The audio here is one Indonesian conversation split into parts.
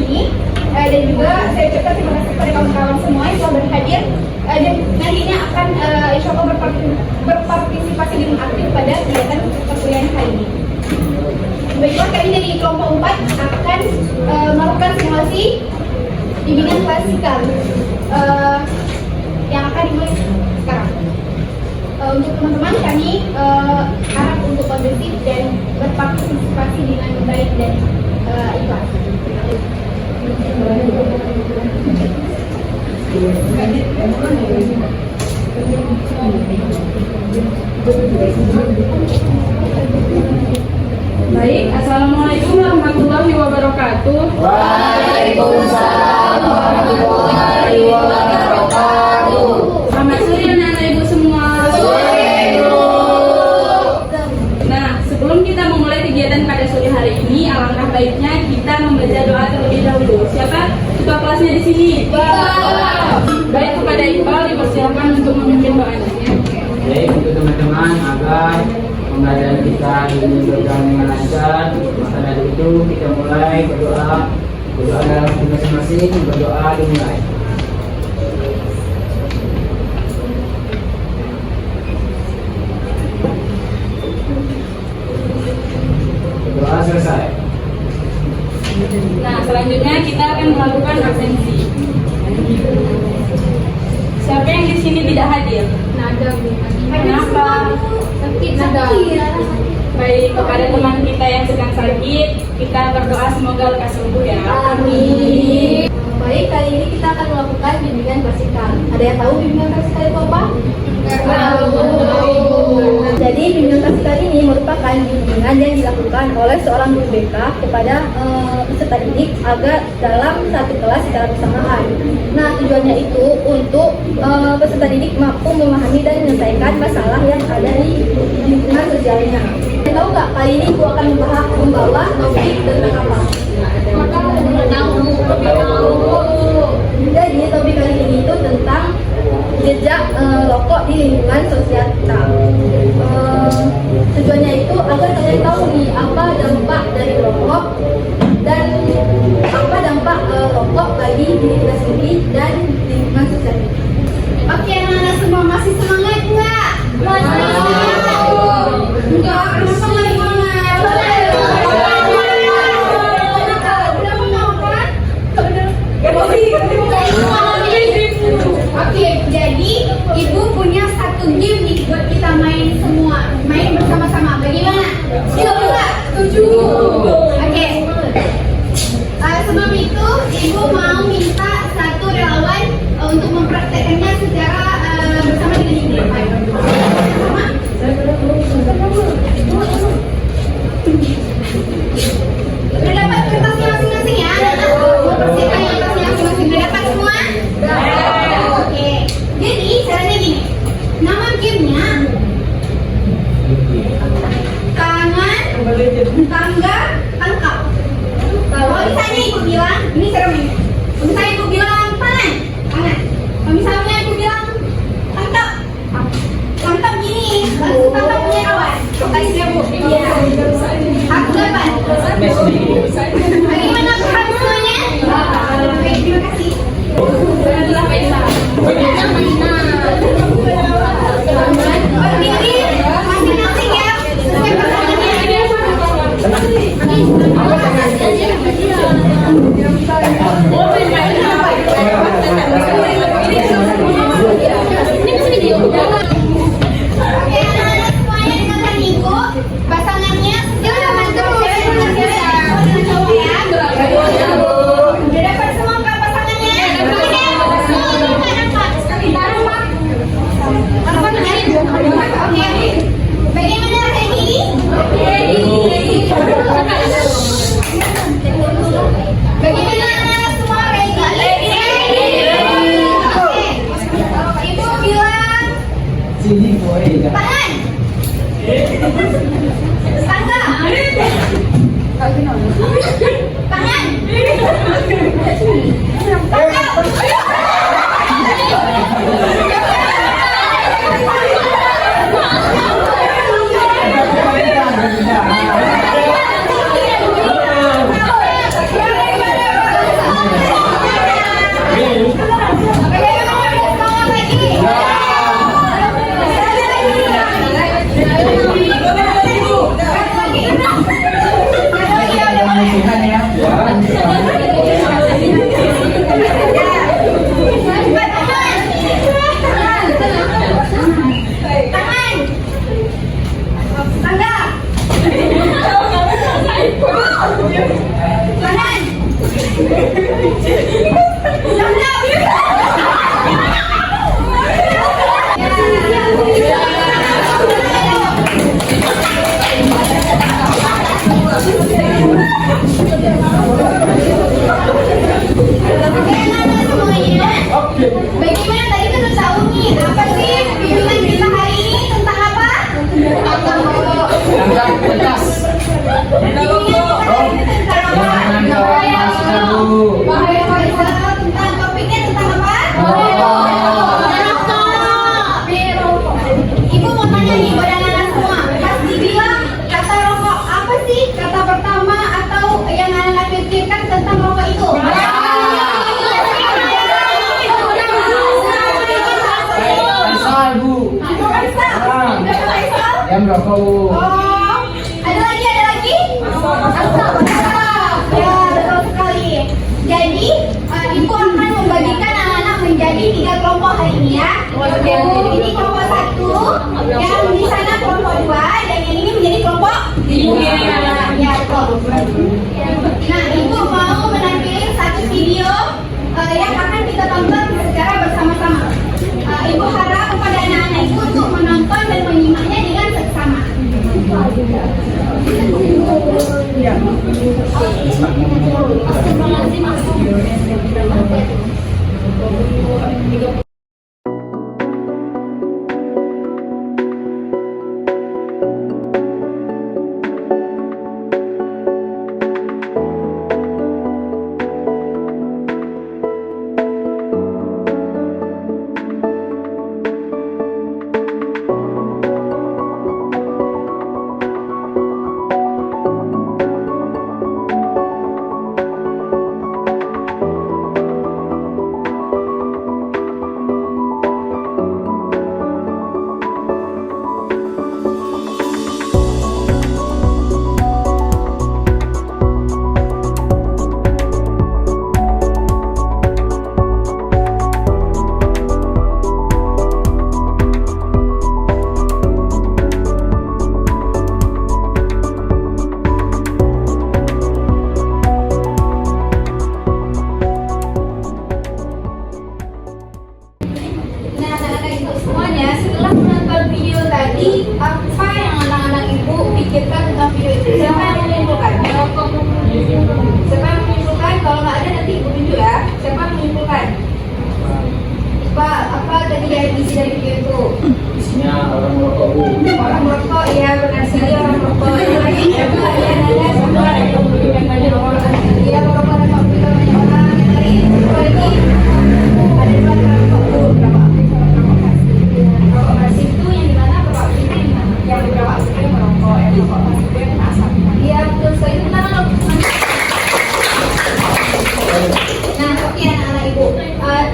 ini. Dan juga saya ucapkan terima kasih kepada kawan-kawan semua yang telah berhadir dan nantinya akan insya Allah berpartisipasi dengan aktif pada kegiatan perkuliahan kali ini. Baiklah, kami dari kelompok 4 akan melakukan simulasi bimbingan klasikal yang akan dimulai sekarang. Untuk teman-teman kami harap untuk kondusif dan berpartisipasi dengan baik dan ikhlas. Baik, assalamualaikum warahmatullahi wabarakatuh. Waalaikumsalam warahmatullahi wabarakatuh. Selamat sore anak-anak ibu semua. Nah, sebelum kita memulai kegiatan pada sore hari ini, alangkah baiknya kita membaca doa terlebih dahulu. Siapa ketua kelasnya di sini? Baik, kepada Iqbal dipersilakan untuk memimpin doanya. Baik, untuk teman-teman agar pembelajaran kita ini berjalan dengan lancar, maka dari itu kita mulai berdoa dalam masing-masing, berdoa dimulai. Doa selesai. Nah, selanjutnya kita akan melakukan absensi. Siapa yang di sini tidak hadir? Nada, Kenapa? sakit. Baik, kepada teman kita yang sedang sakit, kita berdoa semoga lekas sembuh ya. Amin. Baik, kali ini kita akan melakukan bimbingan klasikal. Ada yang tahu bimbingan klasikal itu apa? Jadi bimbingan klasikal ini merupakan bimbingan yang dilakukan oleh seorang guru BK kepada peserta didik agar dalam satu kelas secara bersamaan. Nah, tujuannya itu untuk peserta didik mampu memahami dan menyelesaikan masalah yang ada di lingkungan sosialnya. Tahu nggak, kali ini Ibu akan membawa topik tentang apa? Jadi topik kali ini itu tentang jejak rokok di lingkungan sosial kita. Tujuannya itu agar kalian tahu nih apa dampak dari rokok dan apa dampak rokok bagi diri kita sendiri dan lingkungan sosial kita. Oke, anak-anak semua masih semangat nggak? Enggak, kenapa nggak semangat? Oke, jadi Ibu punya satu game nih buat kita main semua, main bersama-sama. Bagaimana? Setuju? Oke. Sebelum itu, Ibu mau minta satu relawan untuk mempraktekannya secara bersama dengan Ibu. Sama? Udah dapat kertasnya masing-masing ya? Mau persiapkan kertasnya masing-masing. Udah dapat semua? Oke. Jadi caranya gini. Nama gamenya tangan, tangga, tangkap. Kalau misalnya Ibu bilang, ini cara mainnya. Kalau misalnya Ibu bilang tangan. Kalau misalnya Ibu bilang tangkap. Tangkap gini, langsung tangkap punya kawan. Kasih ya Bu. Iya. Aku dapat. Bagaimana paham semuanya? Oke, terima kasih. Berdiri masing-masing ya. Sesuai pertanyaannya. Oh, Bagaimana tadi kan udah tahu nih, apa sih bimbingan kita hari ini tentang apa? Tentang rokok. Tentang kertas. Bimbingan kita hari ini tentang apa? Masker, Bu. Bahaya Faisal, tentang topiknya tentang apa? Rokok. Rokok. Ibu mau tanya nih buat anak-anak semua, pasti bilang kata rokok apa sih? Kata pertama atau yang anak-anak pikirkan tentang rokok itu? Faisal, Bu. Ibu Faisal. Ibu Faisal. Yang merokok, Bu. Oh, ada lagi, ada lagi? Asap. Ya, betul sekali. Jadi, ibu akan membagikan anak-anak menjadi 3 kelompok hari ini ya. Ini kelompok 1, yang di sana kelompok 2, dan yang ini menjadi kelompok 3. Ya, betul. Nah, ibu mau menampilkan satu video yang akan kita tonton secara bersama-sama. Ibu harap kepada anak-anak ibu untuk menonton dan menyimaknya dengan seksama. Nah, anak-anak ibu semuanya, setelah menonton video tadi, apa yang anak-anak ibu pikirkan tentang video itu? Siapa yang menyimpulkan? Siapa yang menyimpulkan? Kalau nggak ada nanti ibu tunjuk ya. Siapa yang menyimpulkan? Pak, apa tadi yang isi dari video itu? Isinya orang merokok, Bu. Orang merokok, ya benar sekali orang merokok. Ada lagi? Ada semua. Iya, merokok dan kopi banyak orang. Yang lain? Apa lagi? Ada 2 merokok. Rokok pasif itu yang dimana rokok pasif itu yang dimana? Yang beberapa aktif yang merokok, yang rokok pasif itu yang kena asap. Iya betul sekali. Tentang apa? Nah, oke anak-anak ibu.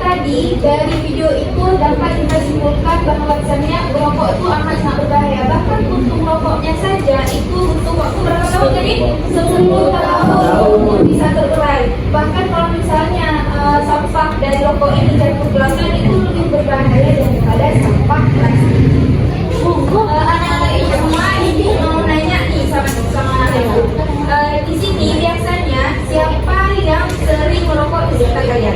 Tadi dari video itu dapat kita simpulkan bahwasannya merokok itu amat sangat berbahaya. Bahkan untuk merokoknya saja itu untuk waktu berapa tahun tadi? 10 tahun bisa terurai. Bahkan kalau misalnya sampah dari rokok ini jatuh ke lautan itu lebih berbahaya daripada sampah plastik. Anak-anak ibu semua ini mau nanya nih sama anak ibu. Di sini biasanya siapa yang sering merokok di sekitar kalian?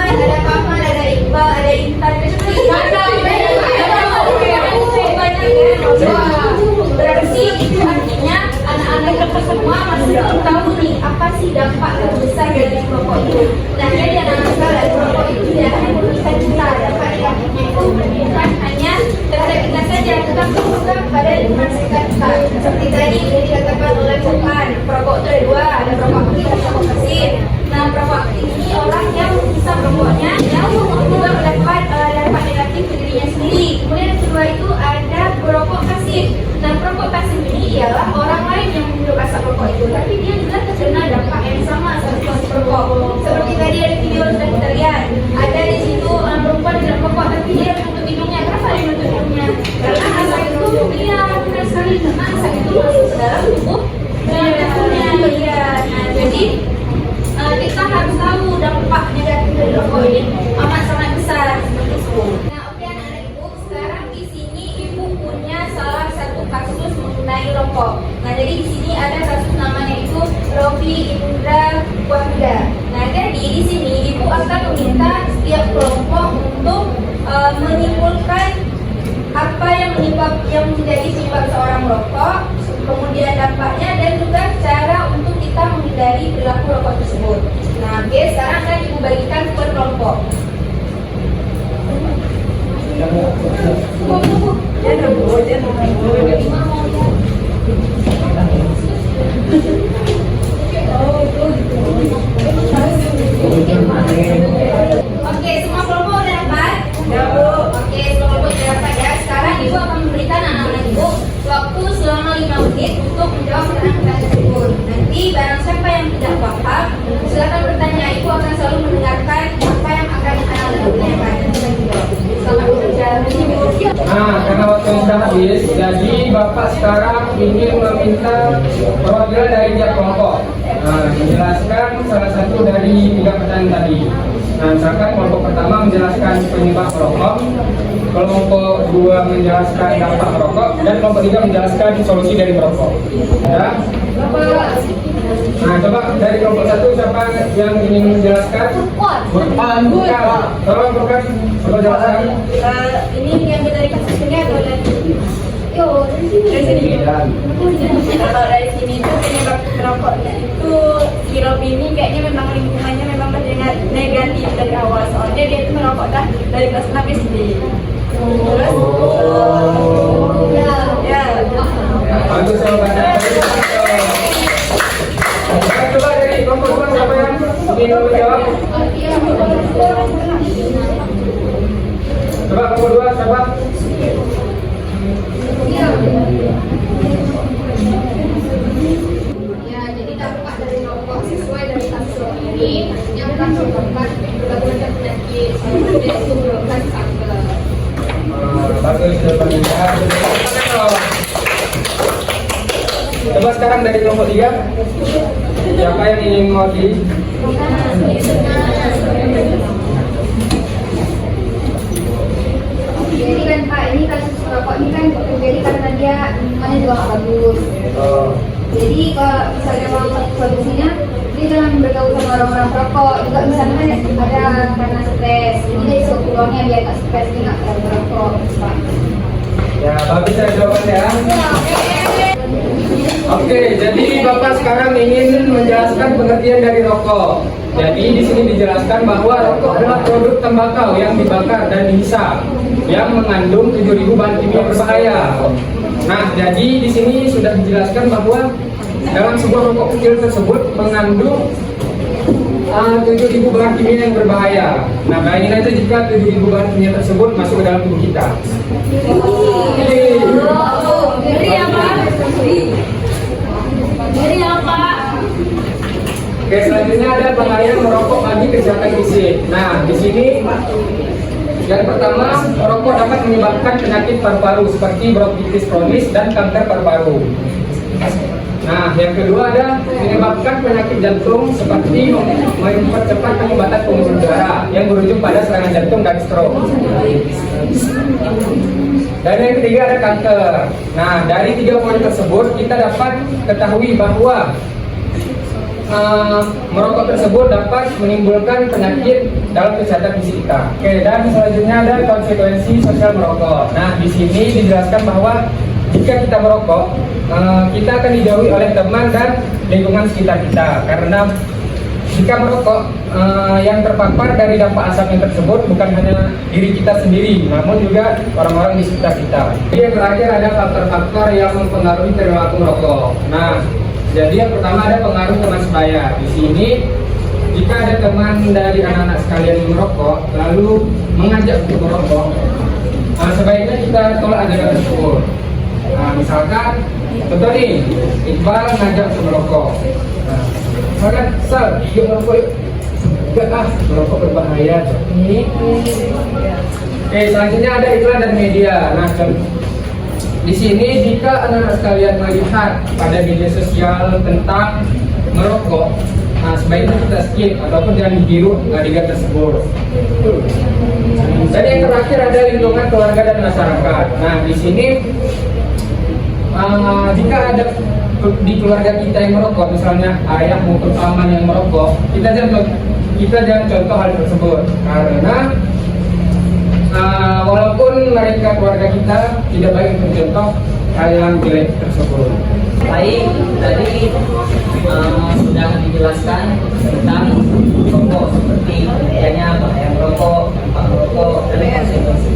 Ada Papa, ada Iqbal, ada Intan. Berarti itu artinya anak-anak kita semua masih belum tahu nih apa sih dampak terbesar dari merokok itu. Nah, jadi anak-anak sekalian, merokok itu tidak hanya merugikan kita, dampak negatifnya itu bukan hanya terhadap kita saja, tetapi juga pada lingkungan sekitar kita. Seperti tadi yang dikatakan oleh Tuhan, perokok itu ada 2, ada perokok aktif dan perokok pasif. Nah, perokok aktif ini orang yang bisa merokoknya yang juga mendapat dampak negatif ke dirinya sendiri. Kemudian yang kedua itu ada perokok pasif. Nah, perokok pasif ini ialah orang lain yang menghirup asap rokok itu, tapi dia juga terkena dampak yang sama seperti perokok. Seperti tadi dari video sudah kita lihat, ada di situ perempuan tidak merokok tapi dia menutup hidungnya. Kenapa dia menutup hidungnya? Karena asap itu dia benar sekali, karena asap itu masuk ke dalam tubuh tubuhnya. Iya. Nah, jadi kita harus tahu dampak negatif dari rokok ini amat sangat besar. akan meminta setiap kelompok untuk menyimpulkan apa yang menjadi penyebab seorang merokok, kemudian dampaknya, dan juga cara untuk kita menghindari perilaku rokok tersebut. Nah, oke, sekarang akan ibu bagikan per kelompok. Oke, semua kelompok udah dapat? Oke, semua kelompok udah dapat ya. Sekarang ibu akan memberikan anak-anak ibu waktu selama 5 menit untuk menjawab pertanyaan tersebut. Nanti barang siapa yang tidak paham, silakan bertanya. Ibu akan selalu mendengarkan apa yang akan anak-anak tanyakan. Selamat bekerja. Nah, karena waktu sudah habis, jadi Bapak sekarang ingin meminta perwakilan dari tiap kelompok menjelaskan salah satu dari 3 pertanyaan tadi. Nah, misalkan kelompok pertama menjelaskan penyebab merokok, kelompok 2 menjelaskan dampak merokok, dan kelompok 3 menjelaskan solusi dari merokok. Ya. Nah, coba dari kelompok 1 siapa yang ingin menjelaskan? Bukan. Tolong bukan. Coba jelaskan. Ini diambil dari kasus ini atau dari? Dari sini. Kalau dari sini itu penyebab merokoknya itu si Robi ini kayaknya memang lingkungannya memang negatif dari awal, soalnya dia itu merokok dah dari kelas 6 SD. Terus ya. Bagus jawabannya. Coba dari kelompok 2 siapa yang ingin menjawab? Coba kelompok 2 siapa? Ya, jadi dampak dari rokok sesuai dari kasus ini yang menyebabkan berbagai macam penyakit seperti itu menyebabkan kanker. Bagus jawabannya. Coba sekarang dari kelompok 3 siapa yang ingin mewakili? Jadi kan Pak, ini kasus rokok ini kan terjadi karena dia lingkungannya juga nggak bagus. Jadi kalau misalnya mau solusinya, dia jangan bergaul sama orang-orang perokok. Juga misalnya ada karena stres, jadi dia bisa peluangnya biar nggak stres, dia nggak terlalu merokok, Pak. Ya, bagus ya jawabannya. Oke, jadi Bapak sekarang ingin menjelaskan pengertian dari rokok. Jadi di sini dijelaskan bahwa rokok adalah produk tembakau yang dibakar dan dihisap yang mengandung 7.000 bahan kimia berbahaya. Nah, jadi di sini sudah dijelaskan bahwa dalam sebuah rokok kecil tersebut mengandung 7.000 bahan kimia yang berbahaya. Nah, bayangin aja jika 7.000 bahan kimia tersebut masuk ke dalam tubuh kita. Jadi apa? Jadi apa? Oke, selanjutnya ada bahaya merokok bagi kesehatan fisik. Nah, di sini yang pertama, merokok dapat menyebabkan penyakit paru-paru seperti bronkitis kronis dan kanker paru-paru. Nah, yang kedua ada menyebabkan penyakit jantung seperti mempercepat pengobatan pembuluh darah yang berujung pada serangan jantung dan stroke. Dan yang ketiga ada kanker. Nah, dari 3 poin tersebut kita dapat ketahui bahwa merokok tersebut dapat menimbulkan penyakit dalam kesehatan fisik kita. Oke, dan selanjutnya ada konsekuensi sosial merokok. Nah, di sini dijelaskan bahwa jika kita merokok, kita akan dijauhi oleh teman dan lingkungan sekitar kita. Karena jika merokok, yang terpapar dari dampak asapnya tersebut bukan hanya diri kita sendiri, namun juga orang-orang di sekitar kita. Jadi yang terakhir ada faktor-faktor yang mempengaruhi perilaku merokok. Nah, jadi yang pertama ada pengaruh teman sebaya. Di sini, jika ada teman dari anak-anak sekalian yang merokok, lalu mengajak untuk merokok, sebaiknya kita tolak ajakan tersebut. Nah, misalkan, contoh nih, Iqbal ngajak untuk merokok. Nah, misalkan, Sal, yuk merokok yuk. Enggak merokok berbahaya. Oke, selanjutnya ada iklan dan media. Nah, di sini jika anak-anak sekalian melihat pada media sosial tentang merokok, nah sebaiknya kita skip ataupun jangan ditiru adegan tersebut. Dan yang terakhir ada lingkungan keluarga dan masyarakat. Nah, di sini jika ada di keluarga kita yang merokok, misalnya ayah maupun paman yang merokok, kita jangan contoh hal tersebut, karena walaupun mereka keluarga kita tidak baik untuk contoh hal yang jelek tersebut. Baik, tadi sudah dijelaskan tentang rokok, seperti bahayanya bahaya merokok, dampak merokok, dan konsekuensi.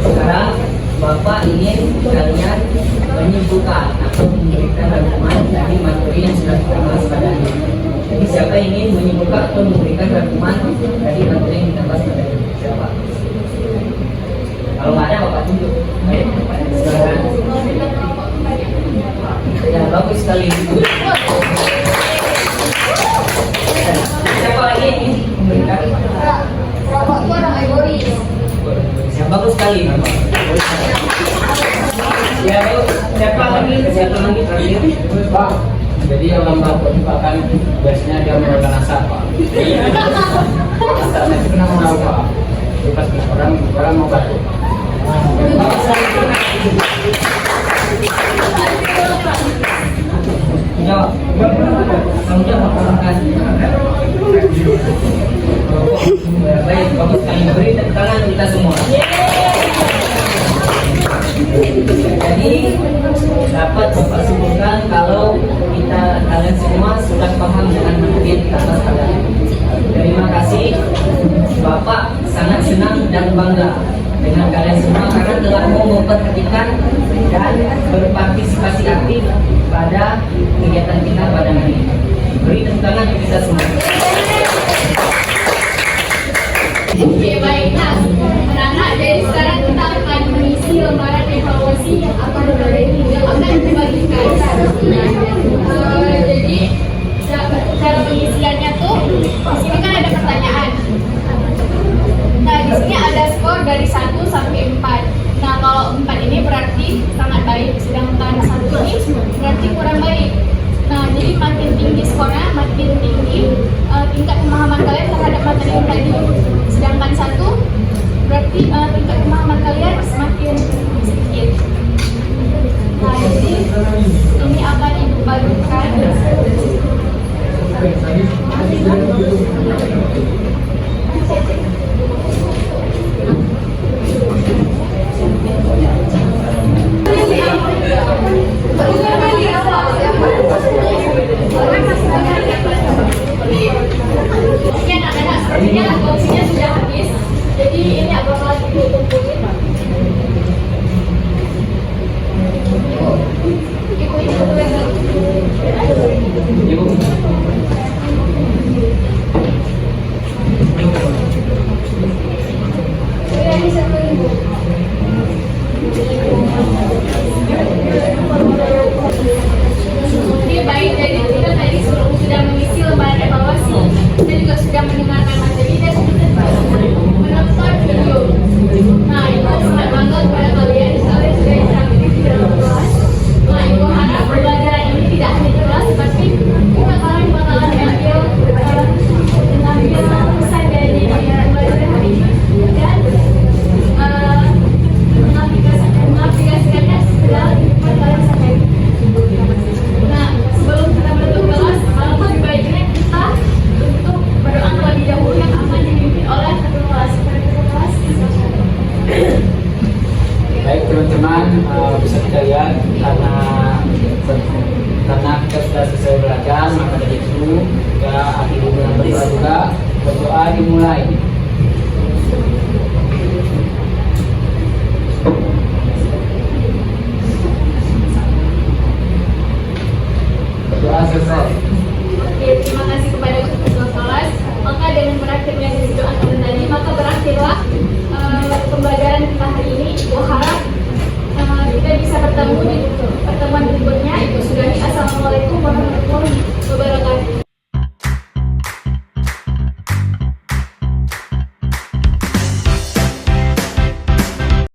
Sekarang Bapak ingin kalian menyimpulkan atau memberikan rangkuman dari materi yang sudah kita bahas pada hari ini. Jadi siapa yang ingin menyimpulkan atau memberikan rangkuman dari materi yang kita bahas pada hari ini? Siapa? Kalau nggak ada, Bapak tunjuk. Baik, silakan. Ya, bagus sekali. Siapa lagi yang ingin memberikan? Rokok itu orang egois. Ya, bagus sekali. Ya, bagus. Siapa lagi terakhir? Pak, jadi orang merokok itu kan biasanya dia mengeluarkan asap, Pak. Asapnya itu kenapa merokok? Jadi pas orang mau batuk. Jawab. Tanggung jawab makan. Baik, bagus sekali. Beri tepuk tangan kita semua. Jadi dapat Bapak simpulkan kalau kalian semua sudah paham dengan materi yang kita bahas pada hari ini. Terima kasih. Bapak sangat senang dan bangga dengan kalian semua karena telah mau memperhatikan dan berpartisipasi aktif pada kegiatan kita pada hari ini. Beri tepuk tangan untuk kita semua. Oke, baiklah. Anak-anak, jadi sekarang kita akan mengisi lembaran evaluasi yang akan dibagikan. Jadi cara pengisiannya tuh, di sini kan ada pertanyaan. Nah, di sini ada skor dari 1 sampai 4. Nah, kalau 4 ini berarti sangat baik, sedangkan 1 ini berarti kurang baik. Nah, jadi makin tinggi skornya, makin tinggi tingkat pemahaman kalian terhadap materi yang tadi. Sedangkan 1 berarti tingkat pemahaman kalian semakin sedikit. Nah, jadi ini akan ibu bagikan. Oke, anak-anak, sepertinya waktunya sudah habis. Jadi ini agak lagi dikumpulin. Ibu. Oke, baik. Jadi kita tadi sudah mengisi lembaran evaluasi. Kita juga sudah mendengarkan materi dan menonton video. Nah, Ibu sangat bangga kepada kalian. Kalian sudah interaktif di dalam kelas. Nah, Ibu harap pembelajaran ini tidak hanya di kelas, tapi juga kalian bakalan ambil pesan dari pembelajaran hari ini dan mengaplikasikannya setelah kalian sampai. Nah, sebelum kita menutup kelas, lebih baiknya kita untuk berdoa terlebih dahulu yang akan dipimpin oleh ketua kelas. Baik teman-teman, bisa kita lihat karena kita sudah selesai belajar, maka dari itu kita akhiri dengan berdoa juga. Berdoa dimulai.